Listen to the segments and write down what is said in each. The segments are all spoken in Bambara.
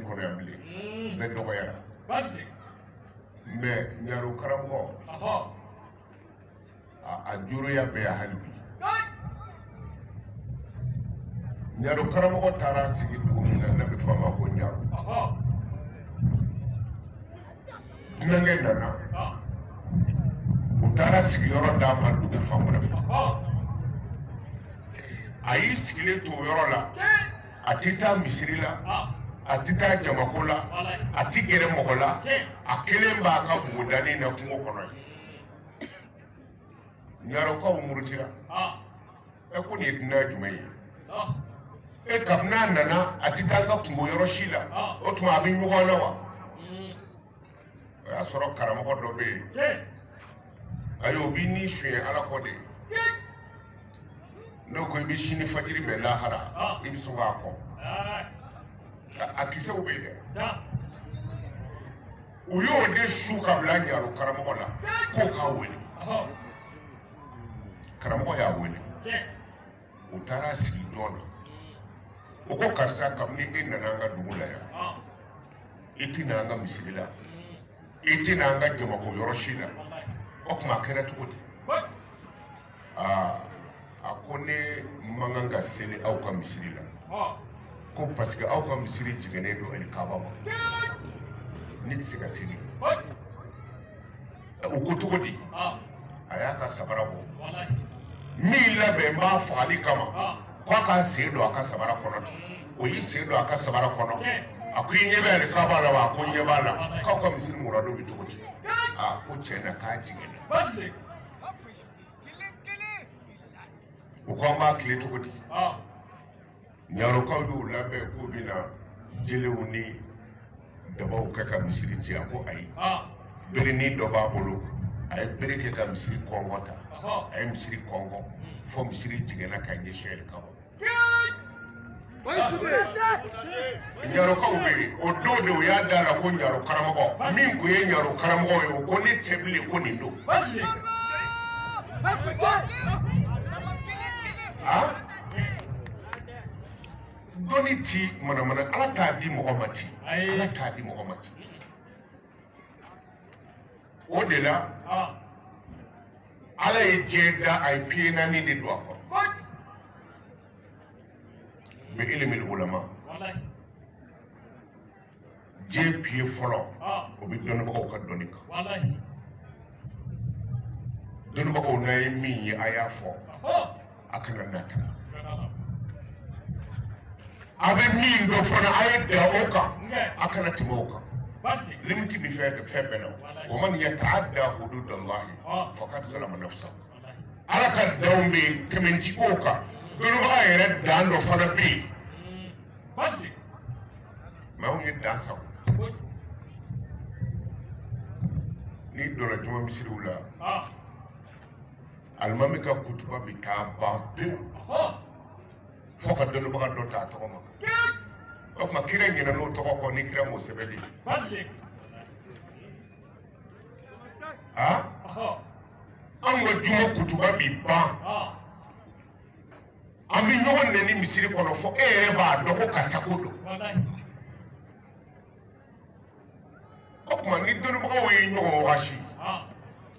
kono yamle be dogo ya me nyaro karamgo a juru ya be halbi nyaro karamgo tara sigi dugumina na be fama ko nyaro nange nana utara sigi yoro da ma dugu famuna ayi sigile to yoro la atita misiri la atita jamako la ati gere mɔgɔ la a kelen b'a ka bugudani na kungo kɔnɔ ɲarokaw murutira ko nin ye dunan jumɛn ye kabini a nana a tɛ taa ka kungo yɔrɔ si la o tuma a bɛ ɲɔgɔn na wa o y'a sɔrɔ karamɔgɔ dɔ bɛ yen ayi o b'i ni suɲɛ ala kɔ de n'o ko i bɛ sini fajiri bɛn lahara i bɛ sɔn k'a kɔ a kisɛw bɛ yen dɛ u y'o de su ka bila ɲaro karamɔgɔ la k'o k'a wele karamɔgɔ y'a wele u taara sigi jɔn na o ko karisa kabini e nana an ka dugu la yan i tɛna an ka misiri la i tɛna an ka jamako yɔrɔ si la o tuma a kɛra cogo di a ko ne man kan ka seli aw ka misiri la ko parce que aw ka misiri jiginnen don alikaba ma ne tɛ se ka seli o ko cogo di a y'a ka sabara bɔ min labɛn b'a fagali kama k'a ka sen don a ka sabara kɔnɔ ten o y'i sen don a ka sabara kɔnɔ a ko i ɲɛ bɛ alikaba la wa a ko n ɲɛ b'a la k'aw ka misiri murado bɛ cogo di ko tiɲɛ na k'a jiginna o ko an b'a tile cogo di ɲarokaw y'u labɛn k'u bɛna jelew ni dabaw kɛ ka misiri ci a ko ayi berenin dɔ b'a bolo a ye bere kɛ ka misiri kɔngɔ ta a ye misiri kɔngɔ fɔ misiri jiginna ka ɲɛsin alikaba ɲarokaw bɛ yen o don de o y'a da la ko ɲaro karamɔgɔ min kun ye ɲaro karamɔgɔ ye o ko ne tɛ bilen ko nin don dɔnni ti manamana ala t'a di mɔgɔ ma ten ala t'a di mɔgɔ ma ten o de la ala ye diɲɛ da a ye pied naani de don a kɔrɔ mɛ ilimi ulama diɲɛ pied fɔlɔ o bɛ dɔnnibagaw ka dɔnni kan dɔnnibagaw n'a ye min ye a y'a fɔ a kana nata a bɛ min dɔ fana a ye da o kan a kana tɛmɛ o kan limiti bɛ fɛn bɛɛ la wa man yata'adda hududallahi faqad zalama nafsahu ala ka danw bɛ yen tɛmɛnti o kan dɔnnibaga yɛrɛ dan dɔ fana bɛ yen mɛ anw ye dan sago n'i donna juma misiriw la alimami ka kutuba bɛ taa ban pewu fo ka dɔnnibaga dɔ t'a tɔgɔ ma o tuma kira ɲinɛ n'o tɔgɔ kɔ ni kira m'o sɛbɛnni an ka juma kutuba bɛ ban an bɛ ɲɔgɔn nɛni misiri kɔnɔ fo e yɛrɛ b'a dɔn ko karisa ko don o tuma ni dɔnnibagaw ye ɲɔgɔn wasi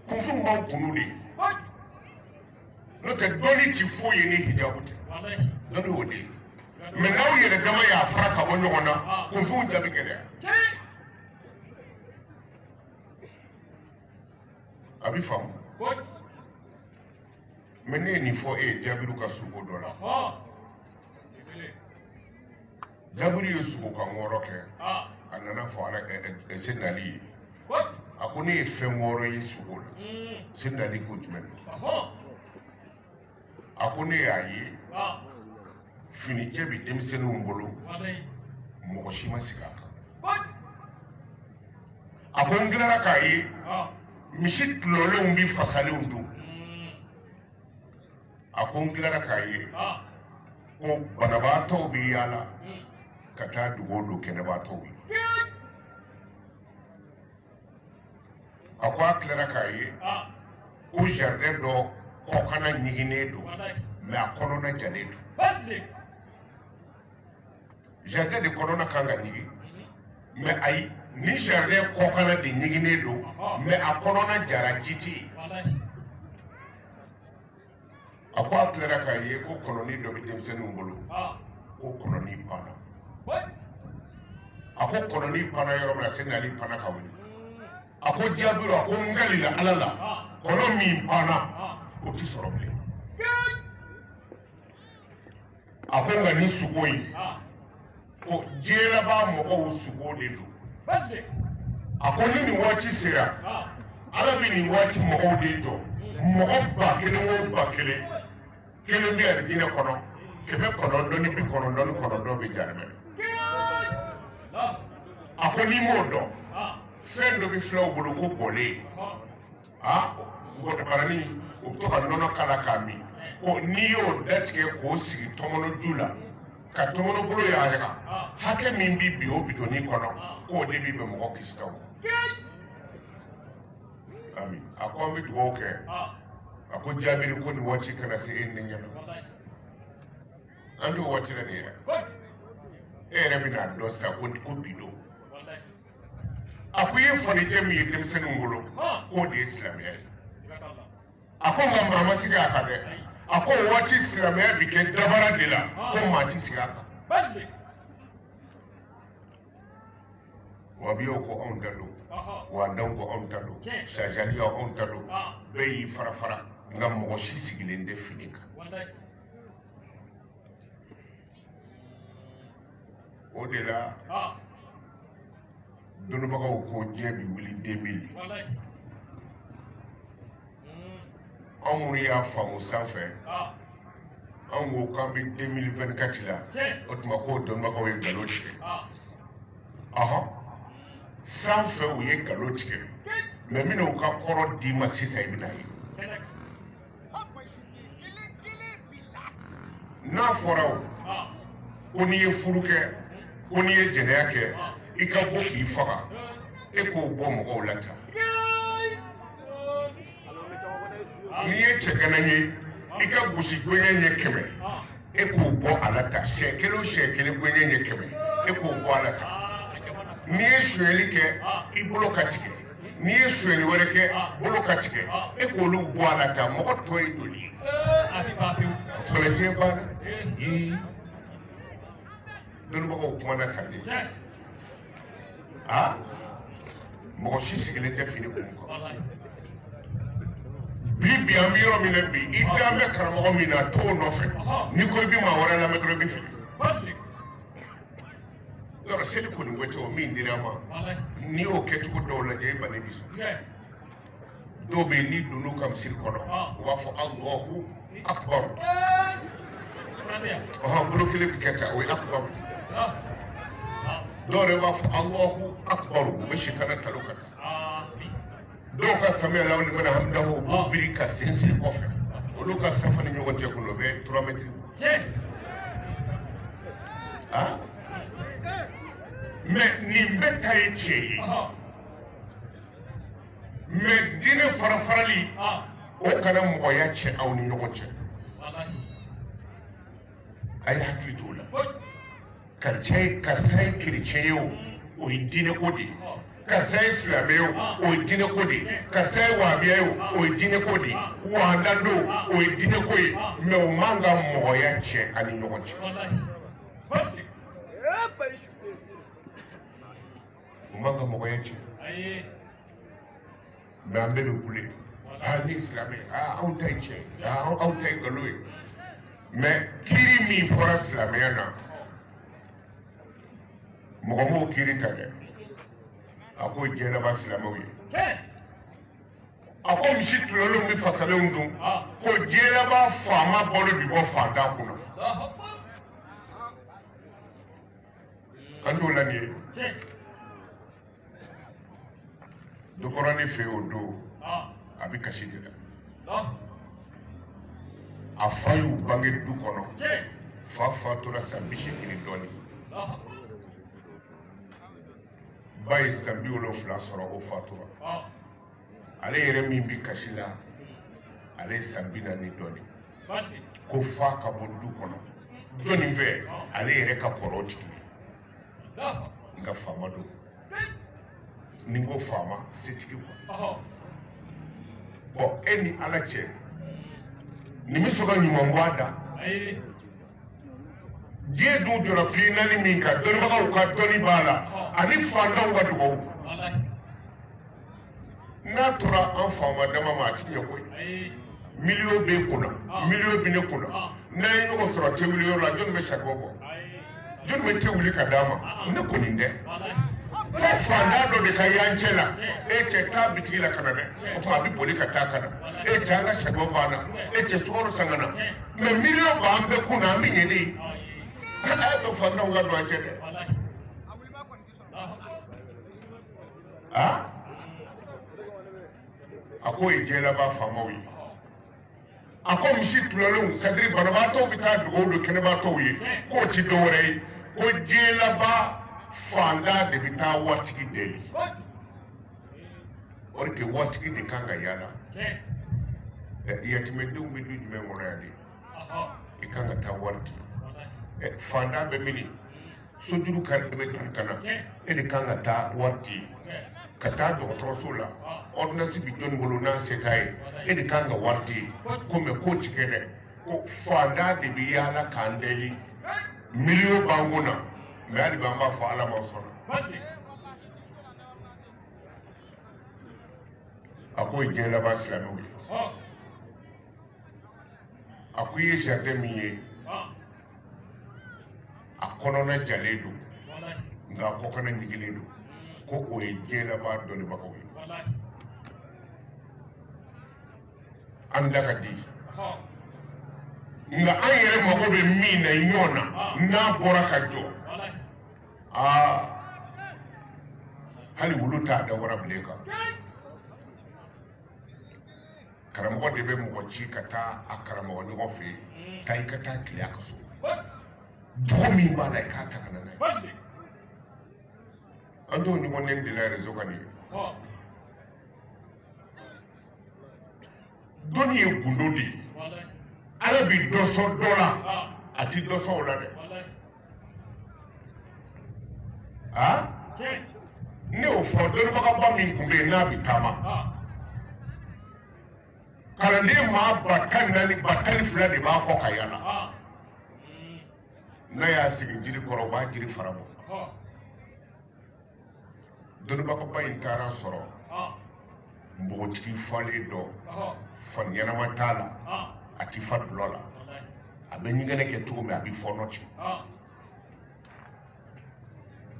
kunfin b'an kunu de n'o tɛ dɔnni ti foyi ye ni hijabu tɛ dɔnni y'o de ye mɛ n'aw yɛrɛ dama y'a fara ka bɔ ɲɔgɔn na kunfinw jaabi gɛlɛya a bɛ faamu mɛ ne ye nin fɔ e ye jabiru ka suko dɔ la jabiru ye suko kan wɔɔrɔ kɛ a nana fɔ ala senali ye a ko ne ye fɛn wɔɔrɔ ye suko la senali ko jumɛn a ko ne y'a ye finicɛ bɛ denmisɛnninw bolo mɔgɔ si ma sigi a kan a ko n tilara k'a ye misi tulɔlenw bɛ fasalenw dun a ko n tilara k'a ye ko banabaatɔw bɛ yaala ka taa dugawu don kɛnɛbaatɔw ye a ko a tilara k'a ye ko jardin dɔ kɔkana ɲiginnen don mɛ a kɔnɔna jalen don jardin de kɔnɔna kan ka ɲigi mais ayi ni jardin kɔkana de ɲiginnen don mais a kɔnɔna jara ji tɛ yen a ko a tilara k'a ye ko kɔnɔni dɔ bɛ denmisɛnninw bolo ko kɔnɔni panna a ko kɔnɔni panna yɔrɔ min na se nali panna ka wuli a ko Jaabiru a ko n galila Ala la kɔnɔ min panna o tɛ sɔrɔ bilen a ko nka ni sogo in ko diɲɛlabaa mɔgɔw sogo de don a ko ni nin waati sera Ala bɛ nin waati mɔgɔw de jɔ mɔgɔ 1000 o 1000 kelen bɛ alijinɛ kɔnɔ 999 bɛ jahanɛmɛ a ko n'i m'o dɔn fɛn dɔ bɛ filaw bolo ko bɔlen bɔtɔbarani o bɛ to ka nɔnɔ kala k'a min ko n'i y'o datigɛ k'o sigi tɔmɔnɔ ju la ka tɔmɔnɔ bolo yaayaga hakɛ min bɛ bi o bitɔnni kɔnɔ k'o de bɛ bɛn mɔgɔ kisi taw ami a ko an bɛ dugawu kɛ a ko Jaabiru ko nin waati kana se e ni ɲɛna an bɛ waati la nin yɛrɛ e yɛrɛ bɛ n'a dɔn sa ko bi don a ko i ye fɔlijɛ min ye denmisɛnninw bolo k'o de ye silamɛya ye a ko nka maa ma sigi a kan dɛ a ko waati silamɛya bɛ kɛ dabara de la ko maa ti sigi a kan wabiyaw ko anw ta don wandanw ko anw ta don sajaliyaw anw ta don bɛɛ y'i fara fara nka mɔgɔ si sigilen tɛ fini kan o de la dɔnnibagaw ko diɲɛ bɛ wuli 2000 anw minnu y'a faamu sanfɛ anw ko k'an bɛ 2024 la o tuma k'o dɔnnibagaw ye nkalon tigɛ sanfɛ u ye nkalon tigɛ mais minnu ka kɔrɔ d'i ma sisan i bɛna ye n'a fɔra o ko n'i ye furu kɛ ko n'i ye jɛnɛya kɛ i ka bɔ k'i faga e k'o bɔ mɔgɔw la tan n'i ye cɛgana ye i ka gosi gɔɲɛ ɲɛ 100 e k'o bɔ a la tan siɲɛ 1 o siɲɛ 1 gɔɲɛ ɲɛ 100 e k'o bɔ a la tan n'i ye sonyɛli kɛ i bolo ka tigɛ n'i ye sonyɛli wɛrɛ kɛ bolo ka tigɛ e k'olu bɔ a la tan mɔgɔ tɔ ye joli ye tɔlɔ diɲɛ banna dɔnnibagaw kumana tan de mɔgɔ si sigilen tɛ fini kun kan bi an bɛ yɔrɔ min na bi i dan bɛ karamɔgɔ min na t'o nɔfɛ n'i ko i bɛ maa wɛrɛ lamɛn dɔrɔn i bɛ fili yɔrɔ seli kɔni ko tɛ o min dira ma n'i y'o kɛcogo dɔw lajɛ i bani bi sɔn dɔw bɛ yen n'i donn'u ka misiri kɔnɔ u b'a fɔ Allahu akbar bolo kelen bɛ kɛ tan o ye akbar dɔw yɛrɛ b'a fɔ Allahu akbar u bɛ sitana talo ka taa dɔw ka samiya la wali mana hamdahu u b'u biri ka sen siri kɔfɛ olu ka safa ni ɲɔgɔn cɛ kɔnɔ o bɛ 3 mètres mais nin bɛɛ ta ye tiɲɛ ye mais diinɛ farafarali o kana mɔgɔya cɛ aw ni ɲɔgɔn cɛ a ye hakili t'o la karisa ye kerecɛn ye o ye diinɛ ko de ye karisa ye silamɛ ye o ye diinɛ ko de ye karisa ye wahabiya ye o ye diinɛ ko de ye wahandan don o ye diinɛ ko ye mais o man ka mɔgɔya cɛ ani ɲɔgɔn cɛ o man ka mɔgɔya cɛ mais an bɛɛ bɛ kule ne ye silamɛ anw ta ye tiɲɛ anw ta ye nkalon ye mais kiiri min fɔra silamɛya na mɔgɔ m'o kiiri ta dɛ a ko jɛnɛba silamɛw ye a ko misi tulolenw bɛ fasalenw dun ko jɛnɛba faama balo bi bɔ fantan kunna an t'o la nin ye dɔ bɔra ne fɛ yen o don a bɛ kasi de la a fa y'u bange du kɔnɔ fa fatura san 80 ni dɔɔnin ba ye san 70 sɔrɔ o fatura ale yɛrɛ min bɛ kasi la ale ye san 40 ni dɔɔnin ko fa ka bɔ du kɔnɔ jɔnni fɛ ale yɛrɛ ka kɔrɔ tigi nka faama don ni ngo fama setigi ko bon eni ala che ni mi soga nyuma ngwada je du jora fina ni minka doni baga ka doni bala ani fanda ngwadu ko na tora an fama dama ma tinye ko miliyo be kuna miliyo bi ne kuna na yi ko soro te miliyo la jon me shako ko jon me te wuli ka dama ne ko ni de fa fanda do de ka yanchela che ta bitigi la kana de ko ma bi boli ka ta kana janga shako bana che soro sangana me miliyo ba ambe kuna mi nyeni ay to fanda ngado anjede ako ijela ba famawi ako mishi tulalo sadri banabato bita dugo kene ba to yi ko ti dore ko jela ba fanda de bita wati deli orke wati de kanga yala yatime du mi du jume morali ikanga ta wati fanda be mini sojuru kan be kana de kanga ta wati kata dɔgɔtɔrɔso la ordonnance bi jɔni bolo n'a se t'a ye e de kan ka wari di ko mɛ ko tigɛ dɛ ko fanda de bi yaala k'an deli miliyo b'an kun na mɛ hali bi an b'a fɔ ala ma sɔnna a ko ye diɲɛ laban silamɛw ye a ko i ye jardin min ye a kɔnɔna jalen don nka a kɔkɔnɔ ɲigilen don ko o ye diɲɛ laban dɔnnibagaw ye an da ka di nka an yɛrɛ mago bɛ min na ɲɔgɔn na n'a bɔra ka jɔ hali wulu t'a da wara bilen kan karamɔgɔ de bɛ mɔgɔ ci ka taa a karamɔgɔ ɲɔgɔn fɛ yen taa i ka taa tile a ka so jogo min b'a la i k'a ta ka na n'a ye an t'o ɲɔgɔnnen de la réseau kan nin dɔnni ye gundo de ye ala bi dɔ sɔn dɔ la a ti dɔ sɔn o la dɛ ne y'o fɔ dɔnnibagaba min tun bɛ yen n'a bɛ taama kalanden maa ba tan naani ba tan ni fila de b'a kɔ ka yala n'a y'a sigi jiri kɔrɔ o b'a jiri fara bɔ dɔnnibagaba in taara sɔrɔ npogotigi falen dɔ fani ɲɛnama t'a la a ti fa dulɔ la a bɛ ɲɛgɛnɛ kɛ cogo min a bɛ fɔɔnɔ ci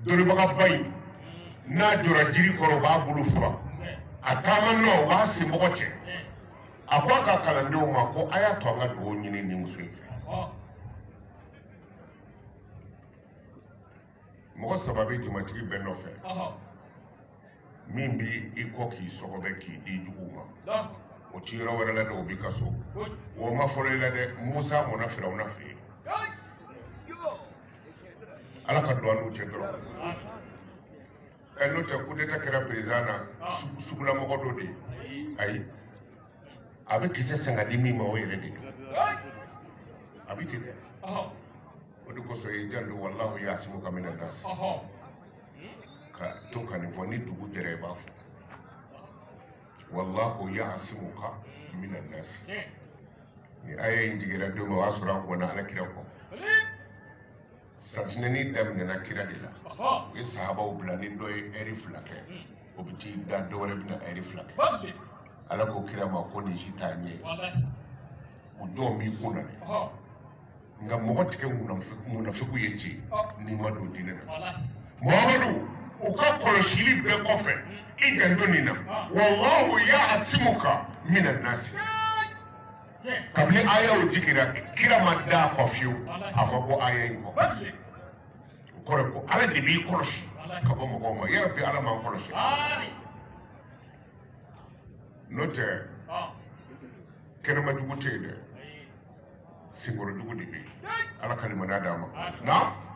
dɔnnibagaba in n'a jɔra jiri kɔrɔ o b'a bolo fura a taama nɔ o b'a senbɔgɔ cɛ a ko a ka kalandenw ma ko a y'a to an ka dugawu ɲini nin muso in fɛ mɔgɔ saba bɛ jamatigi bɛɛ nɔfɛ min bi i kɔ k'i sɔgɔbɛ k'i di juguw ma o ti yɔrɔ wɛrɛ la dɛ o b'i ka so o ma fɔlɔ i la dɛ musa mɔna firawuna fɛ yen ala ka don an n'u cɛ dɔrɔn n'o tɛ coup d'état kɛra président na sugulamɔgɔ dɔ de ye ayi a bɛ kisɛ san ka di min ma o yɛrɛ de don a bɛ ten dɛ o de kosɔn i janto walahu yasimuka mina nasi ka to ka nin fɔ ni dugu jɛra i b'a fɔ wallahu yasimuka mina nasi ni aya in jigira don min o y'a sɔrɔ a gɔnna ala kira kɔ santinɛni daminɛna kira de la u ye sahabaw bila ni dɔ ye ɛri fila kɛ o bɛ t'i da dɔ wɛrɛ bɛna ɛri fila kɛ ala ko kira ma ko nin si t'a ɲɛ o dɔw b'i kun na dɛ nka mɔgɔ tigɛ munafiku ye ci n'i ma don diinɛ na mamadu u ka kɔlɔsili bɛɛ kɔfɛ i janto nin na wallahu ya'simuka mina nasi kabini aya o jigira kira ma da kɔ fiyewu a ma bɔ aya in kɔ o kɔrɔ ko ala de b'i kɔlɔsi ka bɔ mɔgɔw ma yɛrɛ bi ala m'an kɔlɔsi n'o tɛ kɛnɛmajugu tɛ yen dɛ senkɔrɔjugu de bɛ yen ala ka limaniya d'an ma na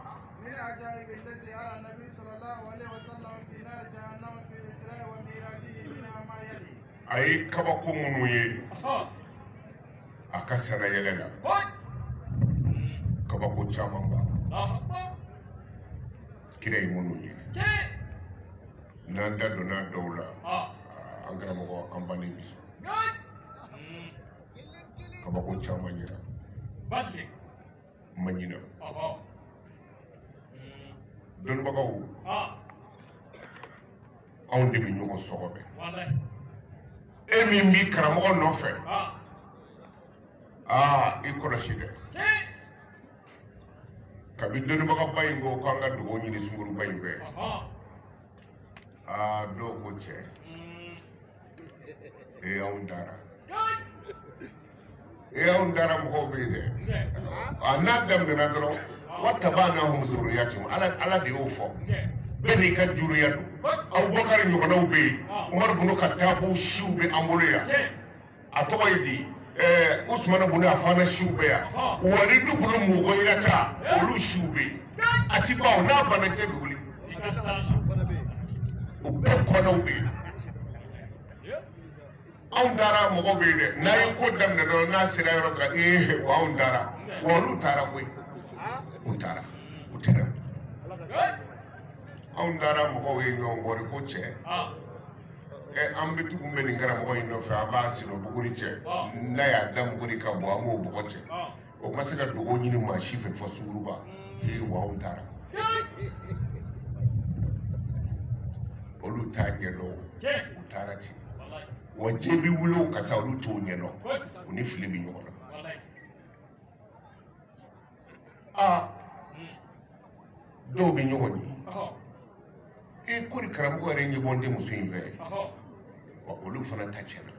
a ye kabako minnu ye a ka sɛnɛyɛlɛ la kabako caman b'a kira ye minnu ye nanda dona dawla an karamɔgɔ an banni bi sɔn kabako caman yira ma ɲinɛ dɔnnibagaw anw de bɛ ɲɔgɔn sɔgɔbɛ e min b'i karamɔgɔ nɔfɛ i kɔlɔsi dɛ kabi dɔnnibagaba in ko k'an ka dugawu ɲini sunguruba in fɛ dɔw ko cɛ anw dara anw dara mɔgɔw bɛ yen dɛ n'a daminɛna dɔrɔn wataba'nahum zurriyyatuhum ala de y'o fɔ bɛɛ n'i ka juruya don Abubakar ɲɔgɔnnaw bɛ yen Umaru bunu Katabu siw bɛ an bolo yan a tɔgɔ ye di Usmanu bunu Afana siw bɛ yan Walidu bunu Mughirata olu siw bɛ yen a ti ban n'a banna tɛ wuli u bɛɛ kɔnɔw bɛ yen anw dara mɔgɔw bɛ yen dɛ n'a ye ko daminɛ dɔrɔn n'a sera yɔrɔ kan wa anw dara wa olu taara koyi u taara u tɛna anw dara mɔgɔw ye ɲɔgɔn kɔri ko cɛ an bɛ tugu bɛ nin karamɔgɔ in nɔfɛ an b'a sino buguri cɛ n'a y'a da buguri ka bɔ an b'o bɔgɔ cɛ o ma se ka dogo ɲini maa si fɛ fɔ Sunguruba wa anw taara olu t'a ɲɛdɔn u taara ten wa jɛ bi wuli o ka sa olu t'o ɲɛdɔn u ni fili bɛ ɲɔgɔn na dɔw bɛ ɲɔgɔn ye kori karamɔgɔ yɛrɛ ɲɛ bɔ n den muso in fɛ wa olu fana ta cɛna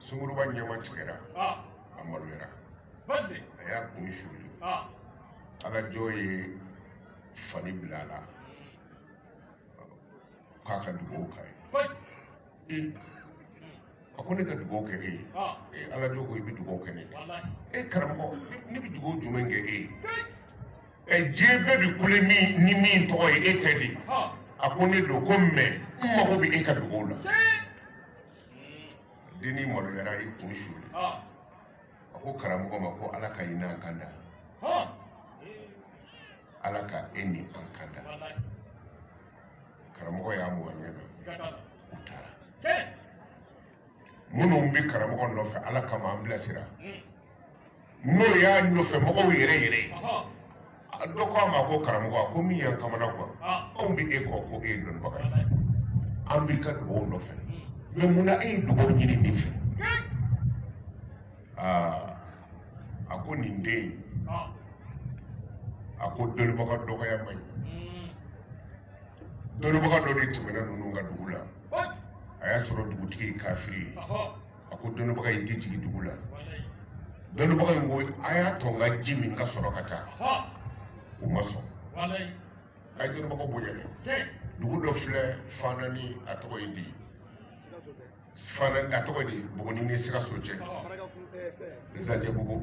Sunguruba ɲɛma tigɛra a maloyara a y'a kun suli ala jɔ ye fani bila a la k'a ka dugawu k'a ye a ko ne ka dugawu kɛ e ye ala jɔ ko i bɛ dugawu kɛ ne ye karamɔgɔ ne bɛ dugawu jumɛn kɛ e ye diɲɛ bɛɛ bɛ kule ni min tɔgɔ ye e tɛ de a ko ne don ko mɛ n mago bɛ e ka dugawu la denni maloyara i kun suli a ko karamɔgɔ ma ko ala ka hinɛ an kan da ala ka e ni an kan da karamɔgɔ y'a mun ɲɛ na u taara minnu bɛ karamɔgɔ nɔfɛ ala kama an bilasira n'o y'a nɔfɛ mɔgɔw yɛrɛ yɛrɛ dɔ ko a ma ko karamɔgɔ ko min y'an kamana kuwa anw bɛ e kɔ ko e ye dɔnnibaga ye an b'i ka dugawu nɔfɛ mɛ munna e ye dugawu ɲini nin fɛ a ko nin den a ko dɔnnibaga dɔgɔya man ɲi dɔnnibaga dɔ de tɛmɛna ninnu ka dugu la a y'a sɔrɔ dugutigi ye kafiri ye a ko dɔnnibaga in tɛ jigin dugu la dɔnnibaga in ko a y'a to n ka ji min ka sɔrɔ ka taa u ma sɔn a ye dɔnnibaga bonya dɛ dugu dɔ filɛ Fana ni a tɔgɔ ye di Fana a tɔgɔ ye di Buguni ni Sikaso cɛ Zanjɛbugu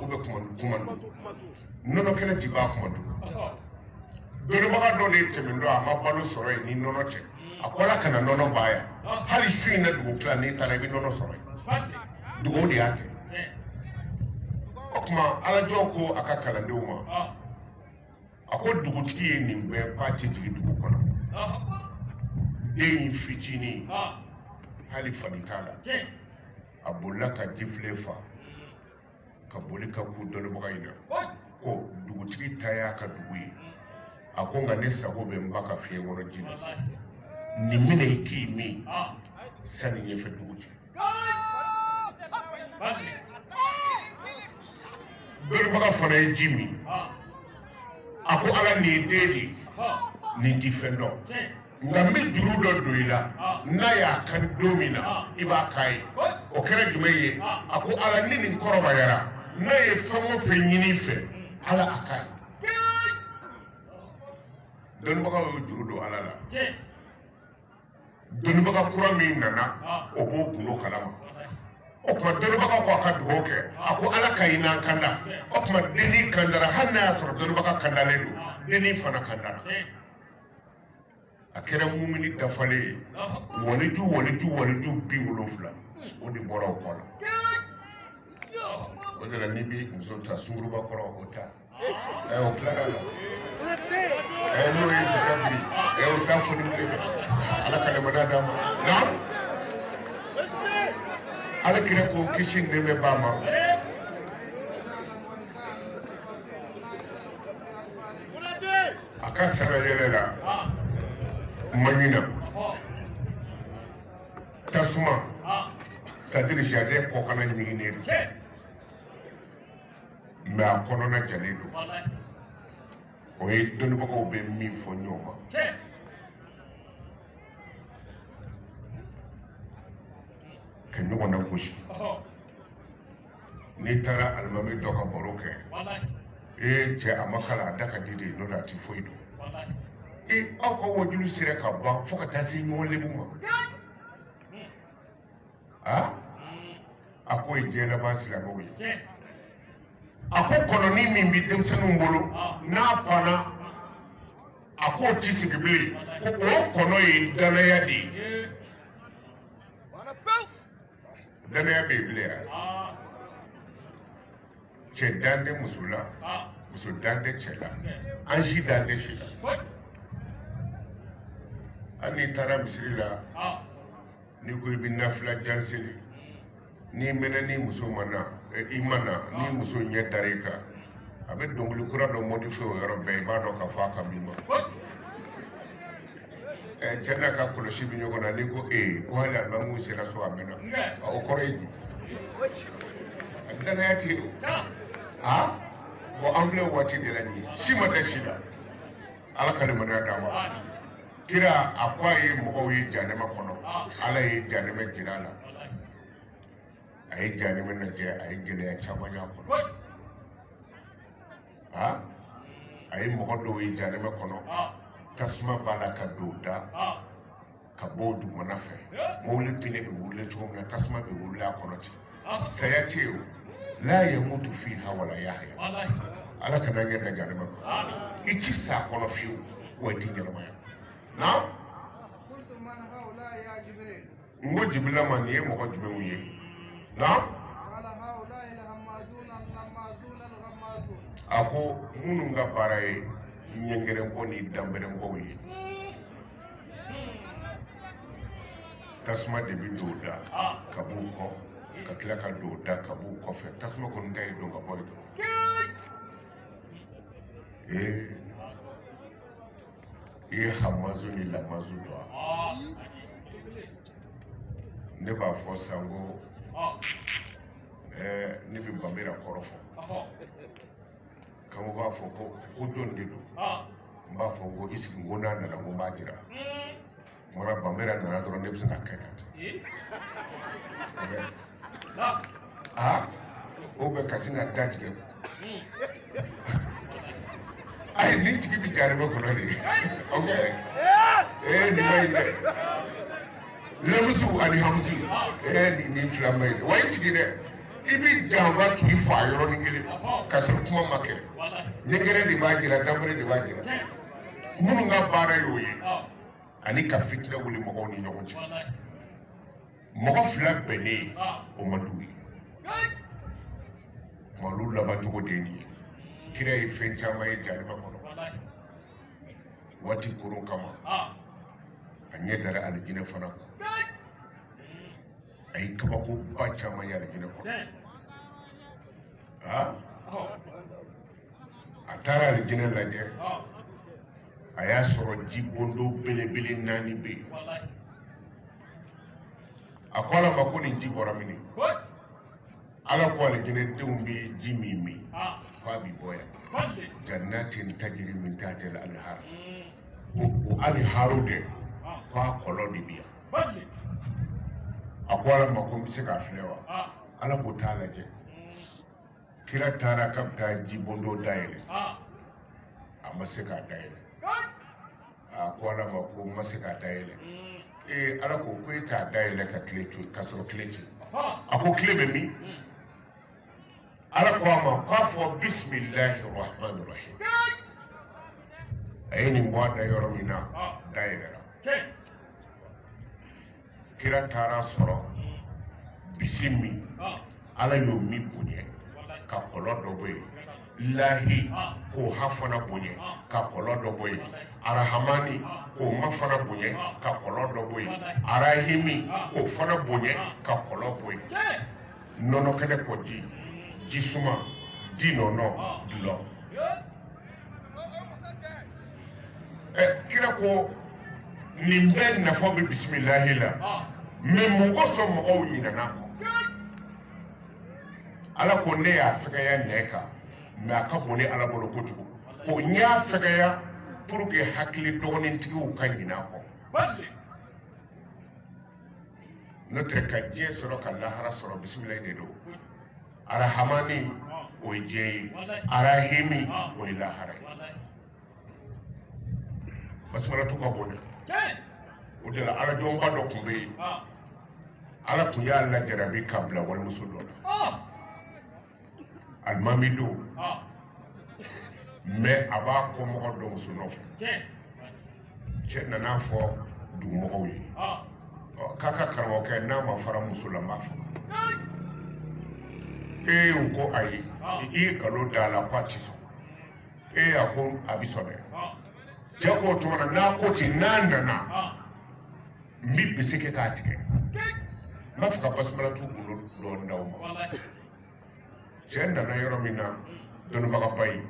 u bɛ Kumandu nɔnɔ kɛnɛ ti b'a Kumandu dɔnnibaga dɔ de tɛmɛ dɔ a ma balo sɔrɔ yen ni nɔnɔ tɛ a ko ala kana nɔnɔ ba yan hali su in na dugu tila n'i taara i bɛ nɔnɔ sɔrɔ yen dugawu de y'a kɛ o tuma alajɔ ko a ka kalandenw ma a ko dugutigi ye nin bɛɛ k'a tɛ jigin dugu kɔnɔ den in fitinin hali fani t'a la a bolila ka jifilen fa ka boli ka ku dɔnnibaga in na ko dugutigi ta y'a ka dugu ye a ko nka ne sago bɛ n ba ka fiɲɛ kɔnɔ ji la nin minɛ i k'i min sani ɲɛfɛ dugu cɛ dɔnnibaga fana ye ji min a ko ala nin ye den de nin ti fɛn dɔn nka n bɛ juru dɔ don i la n'a y'a kan don min na i b'a k'a ye o kɛra jumɛn ye a ko ala ni nin kɔrɔbayara n'a ye fɛn o fɛn ɲini i fɛ ala a k'a ye dɔnnibaga y'o juru don ala la dɔnnibaga kura min nana o b'o kundo kalama o tuma dɔnnibaga ko a ka dugawu kɛ a ko ala ka hinɛ an kanda o tuma denni kandara hali n'a y'a sɔrɔ dɔnnibaga kandalen don denni fana kandara a kɛra mumini dafalen ye waliju 70 o de bɔra o kɔnɔ o de la n'i bɛ muso ta Sunguruba kɔrɔ o ta o tilara la n'o ye ta fo ni ala ka lemana da ma na ala kire ko kishin ne me ba ma aka sara yele la manyina tasuma sadiri jardin ko kana nyigi ne mais a kɔnɔna jalen don o ye dɔnnibagaw bɛ min fɔ ɲɔgɔn ma ka ɲɔgɔn na gosi n'i taara alimami dɔ ka baro kɛ cɛ a ma kala a da ka di de n'o la a ti foyi don aw ka wajulu sera ka ban fo ka taa se ɲɔgɔn lebu ma a ko ye diɲɛ laban silamɛw ye a ko kɔnɔni min bɛ denmisɛnninw bolo n'a panna a k'o ti sigi bilen ko o kɔnɔ ye danaya de ye danaya bɛ yen bilen cɛ dan tɛ muso la muso dan tɛ cɛ la an si dan tɛ si la hali n'i taara misiri la n'i ko i bɛ nafila jan seli n'i mɛnna ni muso ma na i ma na ni muso ɲɛ dara i kan a bɛ dɔnkili kura dɔ modifié o yɔrɔ bɛɛ i b'a dɔn k'a fɔ a kan b'i ma cɛ n'a ka kɔlɔsi bɛ ɲɔgɔn na n'i ko ko hali alimamiw sera so a mɛnna o kɔrɔ ye di danaya tɛ yen bon an filɛ waati de la nin ye si ma da si la ala ka limaniya d'a ma kira a ko a ye mɔgɔw ye janɛmɛ kɔnɔ ala ye janɛmɛ jira a la a ye janɛmɛ lajɛ a ye gɛlɛya caman y'a kɔnɔ a ye mɔgɔ dɔw ye janɛmɛ kɔnɔ tasuma b'a la ka don da ka bɔ dugumana fɛ mobili pinɛ bɛ wuli cogo min na tasuma bɛ wuli a kɔnɔ ten saya tɛ yen o la yamutu fiha wala yahya ala kana ɲɛ da janɛmɛ kɔnɔ i ti sa a kɔnɔ fiyewu wa i ti ɲɛnamaya na n ko jibila ma nin ye mɔgɔ jumɛnw ye na a ko minnu ka baara ye ɲɛgɛrɛnbɔ ni danbɛrɛnbɔw ye tasuma de bɛ don da ka b'u kɔ ka tila ka don da ka b'u kɔfɛ tasuma kɔni da ye don ka bɔ yen i ye hamazu ni lamazu dɔn ne b'a fɔ sango ne bɛ banbera kɔrɔ fɔ kamo b'a fɔ ko jɔn de don n b'a fɔ ko i sigi n ko n'a nana n ko n b'a jira mana banbera nana dɔrɔn ne bɛ se ka kɛ tan o bɛ kasi ka da tigɛ ayi ni tigi bɛ janɛmɛ kɔnɔ de nin ma ɲi dɛ lamusu ani hamusu nin fila ma ɲi dɛ wa i sigi dɛ i bɛ janfa k'i fa yɔrɔnin kelen ka sɔrɔ kuma ma kɛ ɲɛgɛrɛ de b'a jira danbɛrɛ de b'a jira minnu ka baara y'o ye ani ka fitinɛ wuli mɔgɔw ni ɲɔgɔn cɛ mɔgɔ fila bɛnnen o man d'u ye olu laban cogo de ye nin ye kira ye fɛn caman ye janɛmɛ kɔnɔ waati koron kama a ɲɛ dara alijinɛ fana kan a ye kabakoba caman ye alijinɛ kɔnɔ a taara alijinɛ lajɛ a y'a sɔrɔ ji bondo belebele 4 bɛ yen a ko ala ma ko nin ji bɔra min ala ko alijinɛdenw bɛ ji min min ko a bɛ bɔ yan jannatin tajiri min tahtiha al-anhar o aliharu de ko a kɔlɔn de bɛ yan a ko ala ma ko n bɛ se k'a filɛ wa ala k'o t'a lajɛ kira taara k'a bɛ taa ji bondo dayɛlɛ a ma se k'a dayɛlɛ a ko ala ma ko n ma se k'a dayɛlɛ ala ko e t'a dayɛlɛ ka sɔrɔ tile ci a ko tile bɛ min ala ko a ma k'a fɔ bisimilahi rahmani rahim a ye nin bɔ a da yɔrɔ min na dayɛlɛra kira taara sɔrɔ bisi min ala y'o min bonya ka kɔlɔn dɔ bɔ yen lahi k'o ha fana bonya ka kɔlɔ dɔ bɔ yen arahamani k'o ma fana bonya ka kɔlɔ dɔ bɔ yen arahimi k'o fana bonya ka kɔlɔ bɔ yen nɔnɔ kɛnɛ kɔ ji suma di nɔnɔ dulɔ kira ko nin bɛɛ nafa bɛ bisimilahi la mɛ mɔgɔ sɔn mɔgɔw ɲinana kɔ ala ko ne y'a fɛgɛya nɛ kan mɛ a ka bon ni ala bolo kojugu ko n y'a fɛgɛya pour que hakili dɔgɔnintigiw ka ɲinɛ a kɔ n'o tɛ ka diɲɛ sɔrɔ ka lahara sɔrɔ bisimilahi de don arahamani o ye diɲɛ ye arahimi o ye lahara ye basimalatu ka bon dɛ o de la ala jɔnba dɔ tun bɛ yen ala tun y'a lajarabi ka bila walimuso dɔ la alimami don mɛ a b'a kɔmɔgɔ dɔn muso nɔfɛ cɛ nana fɔ dugumɔgɔw ye k'a ka karamɔgɔkɛ n'a ma fara muso la n b'a faga u ko ayi i ye nkalon da a la k'a ti sɔn a ko a bɛ sɔn dɛ cɛ k'o tuma na n'a ko ten n'a nana n bɛ bese kɛ k'a tigɛ n b'a fɛ ka basimalatu bolo dɔɔni d'aw ma cɛ nana yɔrɔ min na dɔnnibagaba ye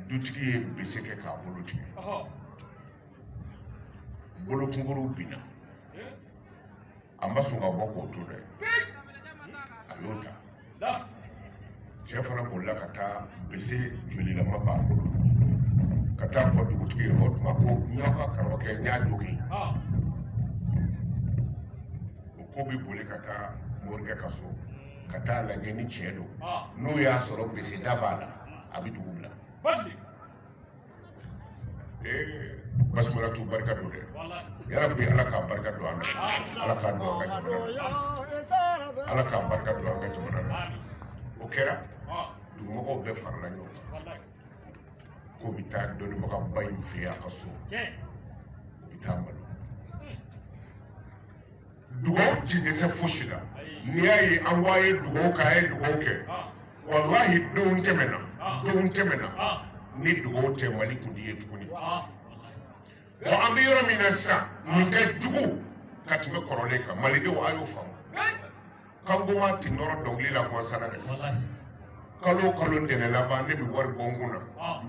dutigi ye bese kɛ k'a bolo tigɛ bolo kunkuru binna a ma sɔn ka bɔ k'o to dɛ a y'o ta cɛ fana bolila ka taa bese jolilama b'a bolo ka taa fɔ dugutigi ye o tuma ko n y'aw ka karamɔgɔkɛ n y'a jogin o ko bɛ boli ka taa morikɛ ka so ka taa lajɛ ni tiɲɛ don n'o y'a sɔrɔ bese da b'a la a bɛ dugu bila basimalatu barika don dɛ yarabi ala k'a barika don an na ala k'a don an ka jamana na ala k'a barika don an ka jamana na o kɛra dugumɔgɔw bɛɛ farala ɲɔgɔn kan k'o bɛ taa dɔnnibagaba in fɛ a ka so o bɛ taa malo dugawu ti dɛsɛ fosi la n'i y'a ye an ko a ye dugawu kɛ a ye dugawu kɛ walahi denw tɛmɛna ni dugawu tɛ mali kun ye tuguni wa an bɛ yɔrɔ min na sisan nin ka jugu ka tɛmɛ kɔrɔlen kan malidenw a y'o faamu kan ko ma ten nɔrɔ dɔnkili la kɔnsana dɛ kalo o kalo ntɛnɛn laban ne bɛ wari bɔ n kun na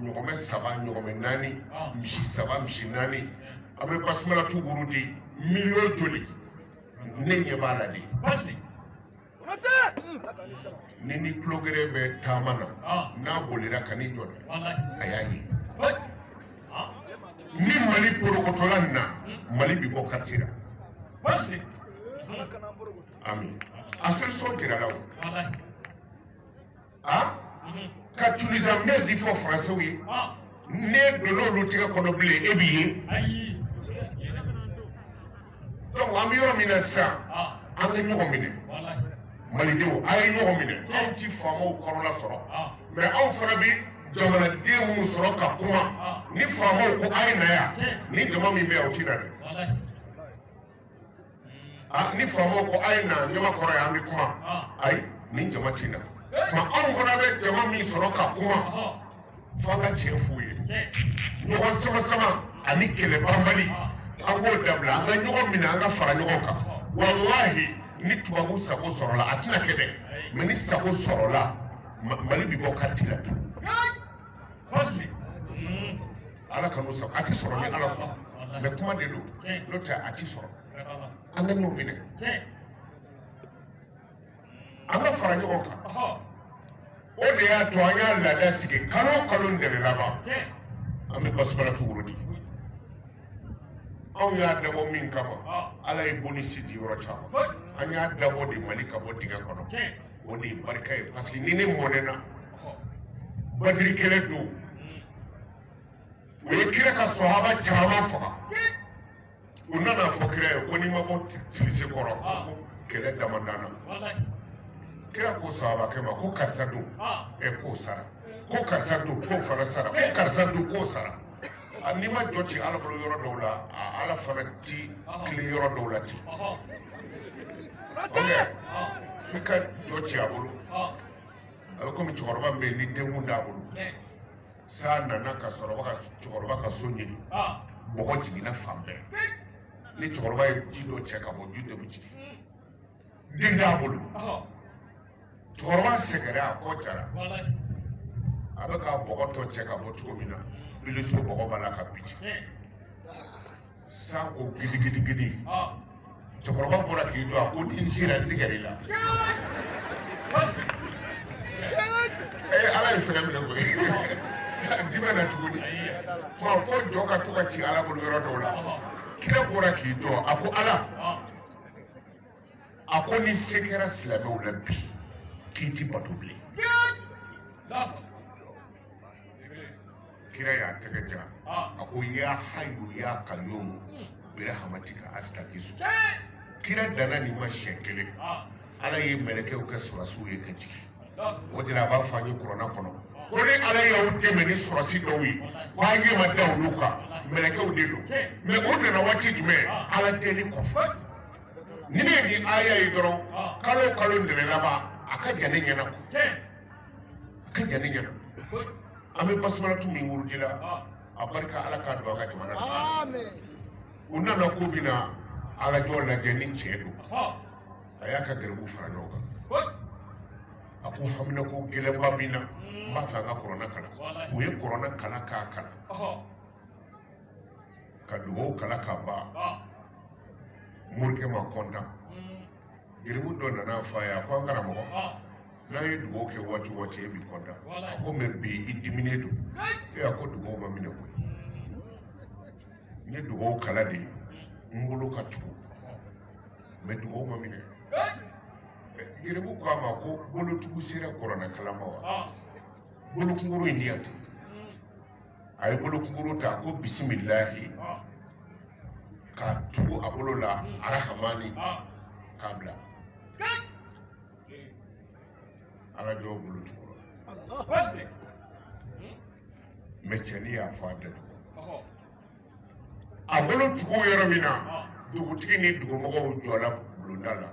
ɲɔgɔmɛ 3 ɲɔgɔmɛ 4 misi 3 misi 4 a bɛ basimalatu wuru di miliyɔn joli ne ɲɛ b'a la de ni ni tulogɛrɛ bɛ taama na n'a bolira ka n'i jɔ dɛ a y'a ye ni mali porokotɔla nin na mali bɛ bɔ kariti la ami a solution dira la o ka tulisanmɛ di fɔ faransɛw ye ne donna olu tigɛ kɔnɔ bilen e b'i ye donc an bɛ yɔrɔ min na sisan an ka ɲɔgɔn minɛ malidenw a ye ɲɔgɔn minɛ anw ti faamaw kɔrɔla sɔrɔ mɛ anw fana bɛ jamanaden minnu sɔrɔ ka kuma ni faamaw ko a ye na yan ni jama min bɛ yan o ti na dɛ ni faamaw ko a ye na ɲamakɔrɔ yan an bɛ kuma ayi ni jama ti na nka anw fana bɛ jama min sɔrɔ ka kuma fo an ka tiɲɛ f'u ye ɲɔgɔn sama-sama ani kɛlɛ banbali an k'o dabila an ka ɲɔgɔn minɛ an ka fara ɲɔgɔn kan walahi ni tubabu sago sɔrɔla a tɛna kɛ dɛ mɛ ni sago sɔrɔla mali bɛ bɔ kariti la ala ka n'o sago a tɛ sɔrɔ ni ala sɔrɔ mɛ kuma de don n'o tɛ a tɛ sɔrɔ an ka n'o minɛ an ka fara ɲɔgɔn kan o de y'a to an y'a laada sigi kalo o kalo ntɛnɛn laban an bɛ basimalatu woro di anw y'a dabɔ min kama ala ye bonisi di yɔrɔ caman an y'a dabɔ de mali ka bɔ dingɛ kɔnɔ o de ye barika ye parce que ni ne mɔnɛna badiri kɛlɛ don o ye kira ka sɔhaba caman faga u nana fɔ kira ye ko n'i ma bɔ tilise kɔrɔ ko kɛlɛ damadana kira ko sɔhabakɛ ma ko karisa don k'o sara ko karisa don k'o fana sara ko karisa don k'o sara n'i ma jɔ ci ala bolo yɔrɔ dɔw la ala fana ti tile yɔrɔ dɔw la ten f'i ka jɔ ci a bolo a bɛ komi cɛkɔrɔba min bɛ yen ni denkun d'a bolo san nana ka sɔrɔ cɛkɔrɔba ka so ɲini bɔgɔ jiginna fan bɛɛ ni cɛkɔrɔba ye ji dɔ cɛ ka bɔ ju de bɛ jigin den d'a bolo cɛkɔrɔba sɛgɛrɛ a kɔ jara a bɛ ka bɔgɔ tɔ cɛ ka bɔ cogo min na biliso bɔgɔ b'a la ka bi san ko gidigidi cɛkɔrɔba bɔra k'i jɔ a ko ni sera n tigɛ de la ala ye fɛn minɛ koyi jumɛn na tuguni fo jɔ ka to ka ci ala bolo yɔrɔ dɔw la kira bɔra k'i jɔ a ko ala a ko ni se kɛra silamɛw la bi k'i ti bato bilen kira y'a tɛgɛ ja a ko ya hayu ya qayyum birahmatika astaghfisu kira danna nin ma siɲɛ kelen ala ye mɛlɛkɛw kɛ sɔrɔsiw ye ka jigin o de la a b'a fɔ an ye kuranna kɔnɔ ko ni ala y'aw dɛmɛ ni sɔrɔsi dɔw ye k'a ɲɛ ma da olu kan mɛlɛkɛw de don mɛ o nana waati jumɛn ala deli kɔfɛ ni ne ye nin aya ye dɔrɔn kalo o kalo ntɛnɛn laban a ka jan ne ɲɛna a ka jan ne ɲɛna an bɛ basumalatu min wuruji la a barika ala k'a don an ka jamana na u nana k'u bɛna alajɔ lajɛ ni cɛ don a y'a ka gɛrɛbuw fara ɲɔgɔn kan a ko hamina ko gɛlɛnba min na n b'a fɛ an ka kuranna kalan u ye kuranna kalan k'a kalan ka dugawu kalan k'a ban morikɛ ma kɔntan gɛrɛbu dɔ nana fɔ a ye a ko an karamɔgɔ n'a ye dugawu kɛ waati o waati e b'i kɔntan a ko mɛ bi i diminen don a ko dugawu ma minɛ koyi n ye dugawu kalan de n bolo ka tugu mɛ dugawu ma minɛ gɛrɛbu ko a ma ko bolotugu sera kuranna kalan ma wa bolokunguru in di yan ten a ye bolokunguru ta ko bisimilahi k'a tugu a bolo la arahamani k'a bila alajɔ bolotugu mɛ cɛni y'a fɔ a datugu a bolotugu yɔrɔ min na dugutigi ni dugumɔgɔw jɔla bulonda la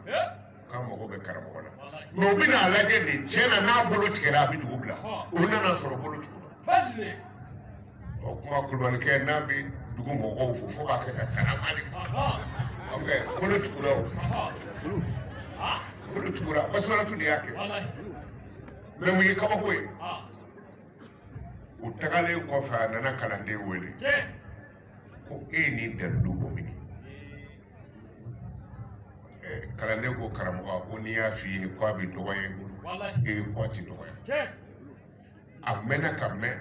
k'a mago bɛ karamɔgɔ la mɛ u bɛna a lajɛ de tiɲɛ na n'a bolo tigɛra a bɛ dugu bila o nana sɔrɔ bolo tugu o kuma kulubalikɛ n'a bɛ dugu mɔgɔw fo k'a kɛ ka salamali bolo tugura o bolo tugura basumalatu de y'a kɛ mɛ mun ye kabako ye u tagalen kɔfɛ a nana kalanden wele ko e ye nin dalilu bɔ mini kalanden ko karamɔgɔ ko n'i y'a f'i ye ko a bɛ dɔgɔya i bolo e ye ko a ti dɔgɔya a mɛnna ka mɛn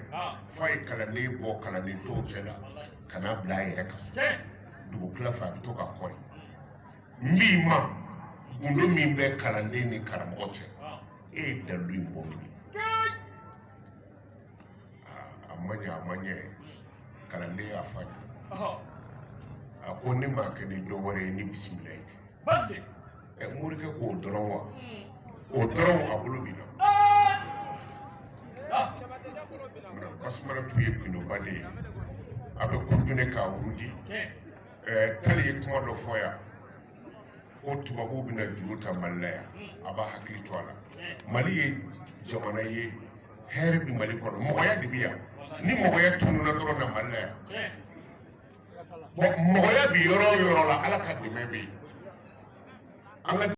f'a ye kalanden bɔ kalanden tɔw cɛ la ka n'a bila a yɛrɛ ka so dugu tila fɛ a bɛ to ka kɔri n b'i ma gundo min bɛ kalanden ni karamɔgɔ cɛ e ye dalilu in bɔ mini a ma ɲɛ kalanden y'a fa de a ko ne ma kɛ ni dɔ wɛrɛ ye ni bisimila ye ten morikɛ k'o dɔrɔn wa o dɔrɔn a bolo b'i la basumalatu ye kundoba de ye a bɛ kɔntine k'a wurudi tali ye kuma dɔ fɔ yan ko tubabuw bɛna juru ta mali la yan a b'a hakili to a la mali ye jamana ye hɛrɛ bɛ mali kɔnɔ mɔgɔya de bɛ yan ni mɔgɔya tununa dɔrɔn na mali la yan mɔgɔya bi yɔrɔ o yɔrɔ la ala ka dɛmɛ bɛ yen an ka